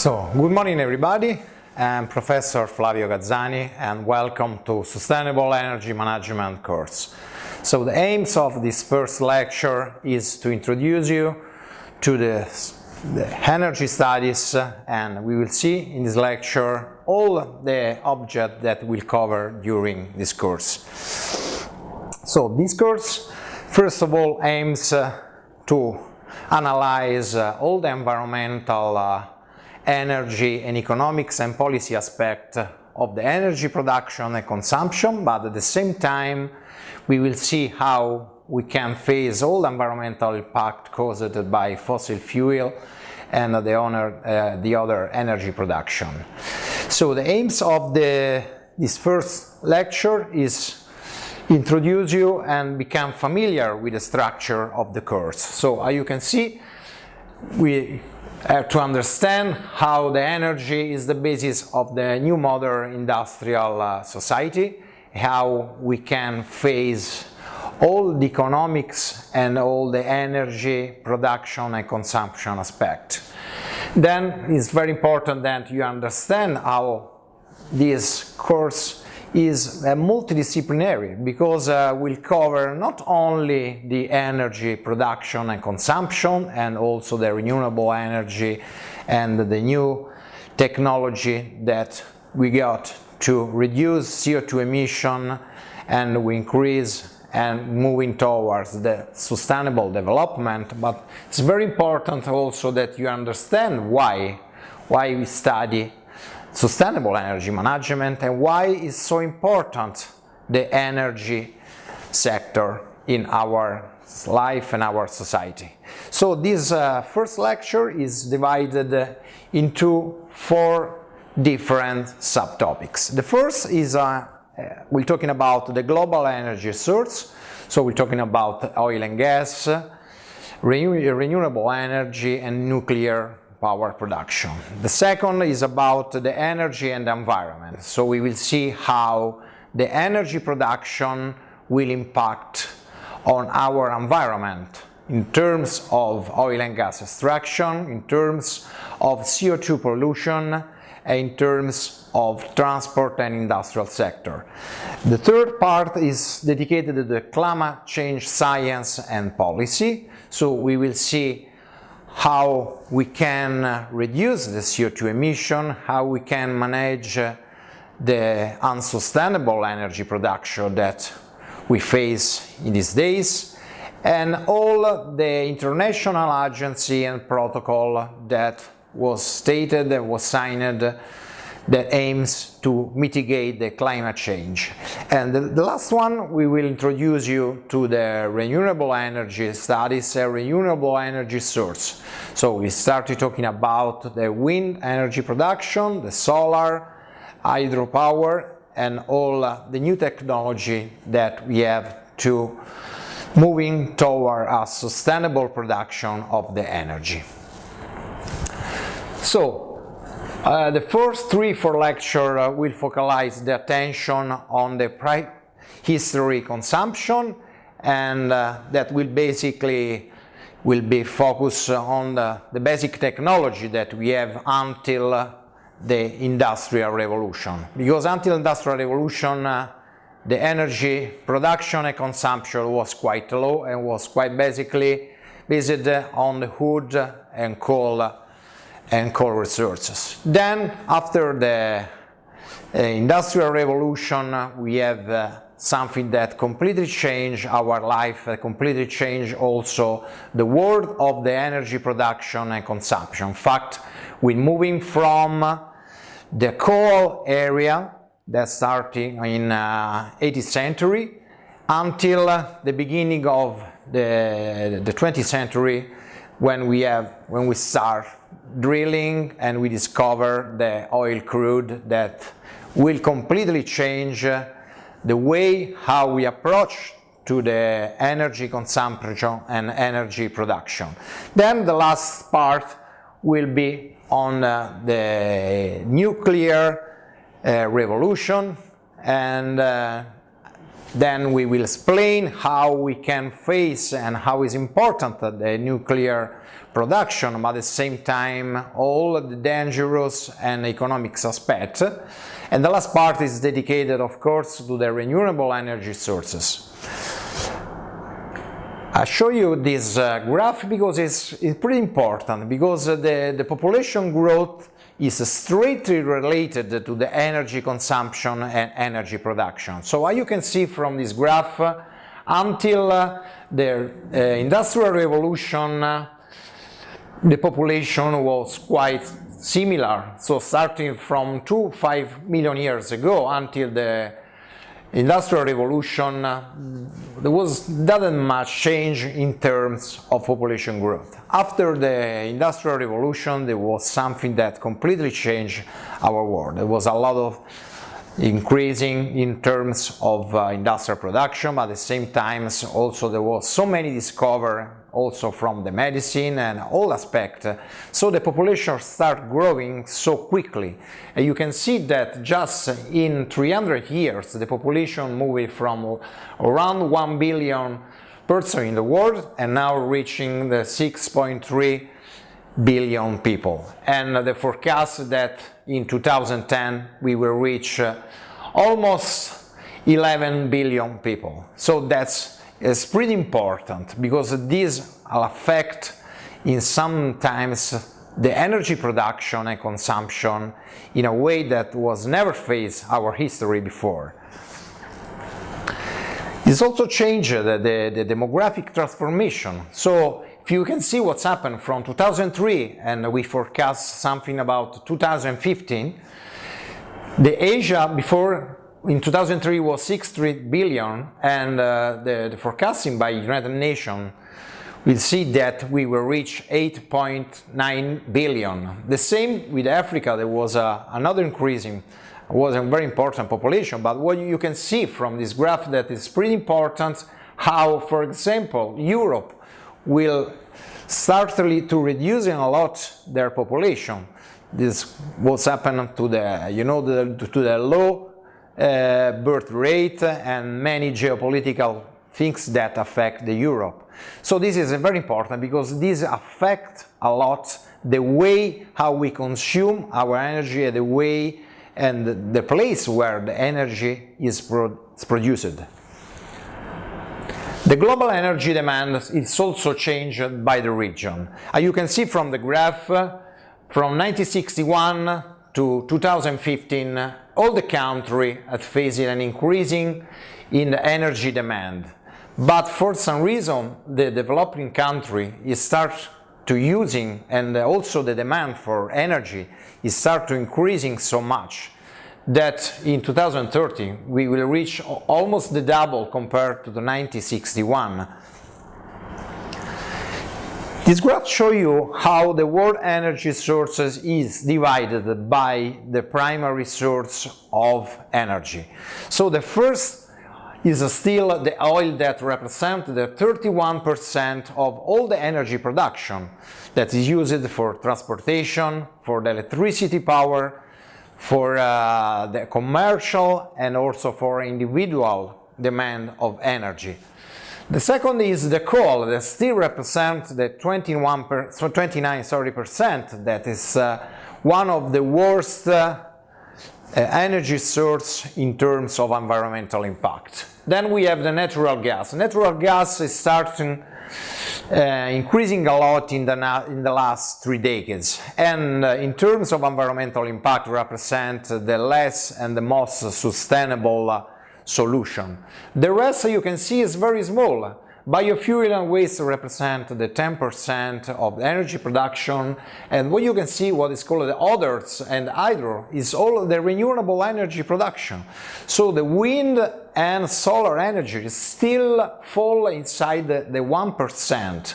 So, good morning everybody. I'm Professor Flavio Gazzani and welcome to Sustainable Energy Management course. So the aims of this first lecture is to introduce you to the energy studies, and we will see in this lecture all the objects that we'll cover during this course. So this course first of all aims to analyze all the environmental energy and economics and policy aspect of the energy production and consumption, but at the same time we will see how we can face all the environmental impact caused by fossil fuel and the other energy production. So the aims of this first lecture is introduce you and become familiar with the structure of the course. So as you can see, we have to understand how the energy is the basis of the new modern industrial society, how we can face all the economics and all the energy production and consumption aspect. Then it's very important that you understand how this course is multidisciplinary, because we'll cover not only the energy production and consumption and also the renewable energy and the new technology that we got to reduce CO2 emission, and we increase and moving towards the sustainable development, but it's very important also that you understand why we study sustainable energy management and why is so important the energy sector in our life and our society. So this first lecture is divided into 4 different subtopics. The first is we're talking about the global energy source, so we're talking about oil and gas, renewable energy and nuclear power production. The second is about the energy and the environment. So we will see how the energy production will impact on our environment in terms of oil and gas extraction, in terms of CO2 pollution, and in terms of transport and industrial sector. The third part is dedicated to the climate change science and policy. So we will see how we can reduce the CO2 emission, how we can manage the unsustainable energy production that we face in these days, and all the international agency and protocol that was stated, that was signed, that aims to mitigate the climate change. And the last one, we will introduce you to the renewable energy studies, a renewable energy source. So we started talking about the wind energy production, the solar, hydropower, and all the new technology that we have to moving toward a sustainable production of the energy. So the first 3-4 lectures will focalize the attention on the history consumption, and that will basically be focused on the basic technology that we have until the Industrial Revolution. Because until Industrial Revolution the energy production and consumption was quite low and was quite basically based on the wood and coal resources. Then after the Industrial Revolution we have something that completely changed our life, completely changed also the world of the energy production and consumption. In fact, we're moving from the coal area that started in 18th century until the beginning of the 20th century, when we start drilling and we discover the oil crude that will completely change the way how we approach to the energy consumption and energy production. Then the last part will be on the nuclear revolution, and Then we will explain how we can face and how is important the nuclear production, but at the same time all the dangerous and economic aspects. And the last part is dedicated, of course, to the renewable energy sources. I show you this graph because it's pretty important, because the population growth is straightly related to the energy consumption and energy production. So as you can see from this graph, until the Industrial Revolution, the population was quite similar. So starting from 5 million years ago until the Industrial Revolution, there wasn't much change in terms of population growth. After the Industrial Revolution, there was something that completely changed our world. There was a lot of increasing in terms of industrial production, but at the same time also there was so many discoveries also from the medicine and all aspects. So the population started growing so quickly. And you can see that just in 300 years the population moved from around 1 billion persons in the world and now reaching the 6.3 billion people. And the forecast that in 2010 we will reach almost 11 billion people. So it's pretty important, because this will affect in sometimes the energy production and consumption in a way that was never faced our history before. It's also changed the demographic transformation. So if you can see what's happened from 2003 and we forecast something about 2015, the Asia before in 2003 was 63 billion, and the forecasting by United Nations will see that we will reach 8.9 billion. The same with Africa. There was another increasing, was a very important population, but what you can see from this graph that is pretty important how, for example, Europe will start to reducing a lot their population. This was happened to the to the low birth rate and many geopolitical things that affect the Europe. So this is very important because this affects a lot the way how we consume our energy, the way and the place where the energy is produced. The global energy demand is also changed by the region. As you can see from the graph, from 1961 to 2015, all the countries are facing an increasing in the energy demand. But for some reason, the developing country is start to using, and also the demand for energy is start to increasing so much that in 2030 we will reach almost the double compared to the 1961. This graph shows you how the world energy sources is divided by the primary source of energy. So the first is still the oil that represents the 31% of all the energy production that is used for transportation, for the electricity power, for the commercial and also for individual demand of energy. The second is the coal that still represents the 29% that is one of the worst energy source in terms of environmental impact. Then we have the natural gas. Natural gas is starting increasing a lot in the last 3 decades, and in terms of environmental impact represent the less and the most sustainable solution. The rest you can see is very small. Biofuel and waste represent the 10% of the energy production, and what you can see, what is called the others and hydro, is all the renewable energy production. So the wind and solar energy still fall inside the 1%.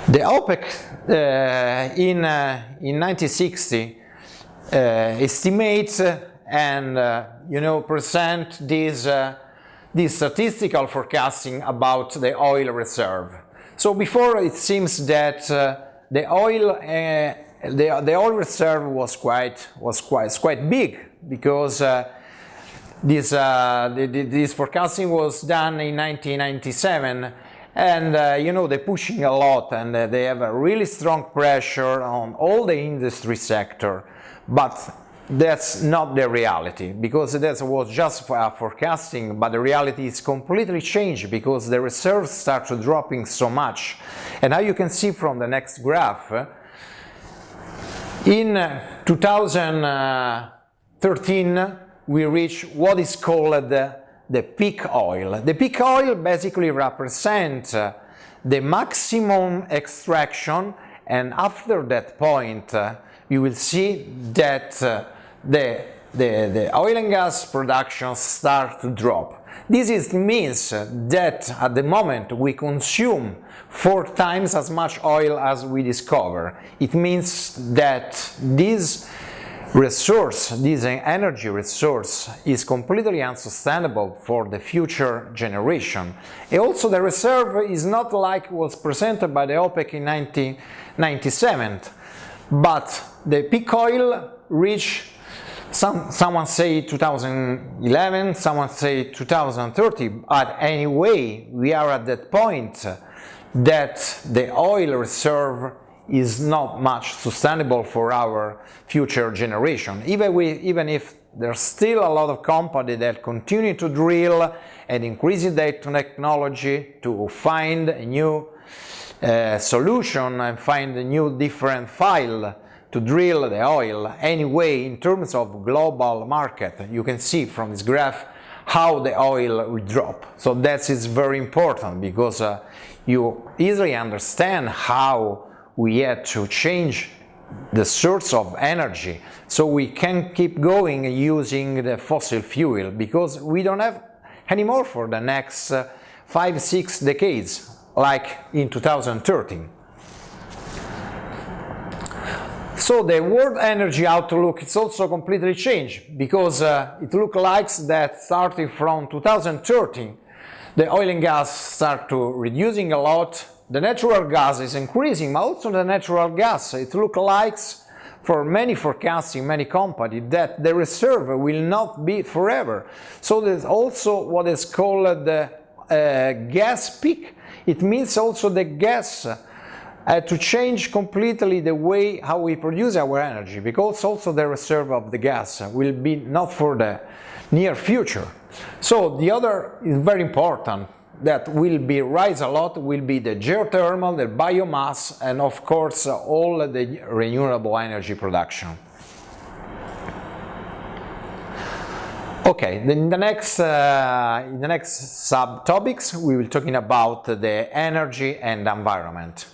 The OPEC in 1960 estimates and present this statistical forecasting about the oil reserve. So before it seems that the oil reserve was quite big, because this forecasting was done in 1997, and you know, they're pushing a lot, and they have a really strong pressure on all the industry sector, but that's not the reality, because that was just forecasting, but the reality is completely changed because the reserves start dropping so much. And now you can see from the next graph, in 2013 we reach what is called the peak oil. The peak oil basically represents the maximum extraction, and after that point you will see that the oil and gas production start to drop. This means that at the moment we consume 4 times as much oil as we discover. It means that this resource, this energy resource, is completely unsustainable for the future generation. And also the reserve is not like was presented by the OPEC in 1997, but the peak oil reached, someone say 2011, someone say 2030, but anyway we are at that point that the oil reserve is not much sustainable for our future generation. Even if there's still a lot of companies that continue to drill and increasing their technology to find a new solution and find a new different file to drill the oil. Anyway, in terms of global market, you can see from this graph how the oil will drop. So that is very important, because you easily understand how we had to change the source of energy so we can keep going using the fossil fuel, because we don't have anymore for the next 5-6 decades, like in 2013. So the world energy outlook is also completely changed, because it looks like that starting from 2013 the oil and gas start to reducing a lot. The natural gas is increasing, but also the natural gas, it looks like for many forecasting, many companies, that the reserve will not be forever. So there's also what is called the gas peak. It means also the gas to change completely the way how we produce our energy, because also the reserve of the gas will be not for the near future. So the other is very important, that will be rise a lot, will be the geothermal, the biomass, and of course all the renewable energy production. Okay, in the next subtopics we will talking about the energy and environment.